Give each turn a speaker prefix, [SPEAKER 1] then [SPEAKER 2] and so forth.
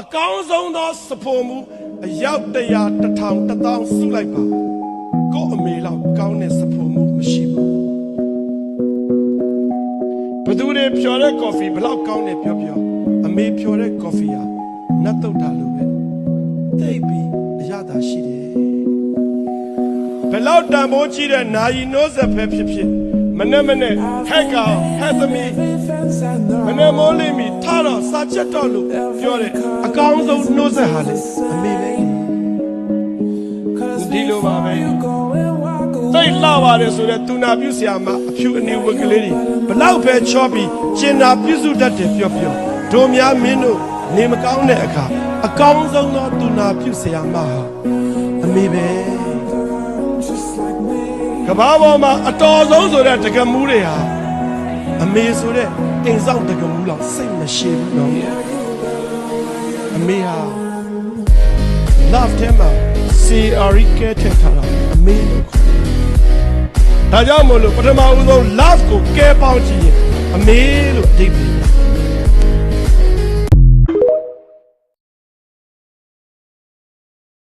[SPEAKER 1] အကောင်းဆုံးသောစဖို့မှုအယောက်100 1000 1000စုလိုက်ပါကို့အမေလောက်ကောင်းတဲ့စဖို့မှုမရှိဘူးဘသူတွေဖြော်တဲ့ကော်ဖီဘလောက်ကောင်းတယ်ပြောအမေဖြော်တဲ့ကော်ဖီဟာနတ်တုတ်တာလိုပဲတိတ်ပြီးအရသာရှိတယ်ဘလောက်တန်ဖိုးကြီးတဲ့နာယီနိုးစက်ပဲဖြစ်မနဲ့ဟက်ကောင်ဟက်သမီးမနဲ့မိုးလေးမီထားတော့စာချက်တော့လို့ပြောတယ်အကောင်းဆုံးနှိုးဆက်ဟာလေအမေပဲဒီလိုပါပဲတိတ်လှပါတယ်ဆိုတော့သူနာပြုဆရာမအဖြူအနေဝက်ကလေးတွေဘလောက်ပဲချောပြီးကျင်နာပြုစုတတ်တယ်ပြောတို့များမင်းတို့နေမကောင်းတဲ့အခါအကောင်းဆုံးသောသူနာပြုဆရာမဟာအမေပဲကဘာပေါ်မှာအတော်ဆုံးဆိုတဲ့တက္ကမူးတွေဟာအမေဆိုတဲ့အိမ်ဆောင်တက္ကမူးလောက်စိတ်မရှိဘူးနော်အမေဟာ love ထဲမှာ CRE ကထက်ထားတာအမေလို့ဒါကြောင့်မို့လို့ပထမဦးဆုံး love ကိုကဲပေါင်းကြည့်ရင်အမေလို့အဓိပ္ပာယ်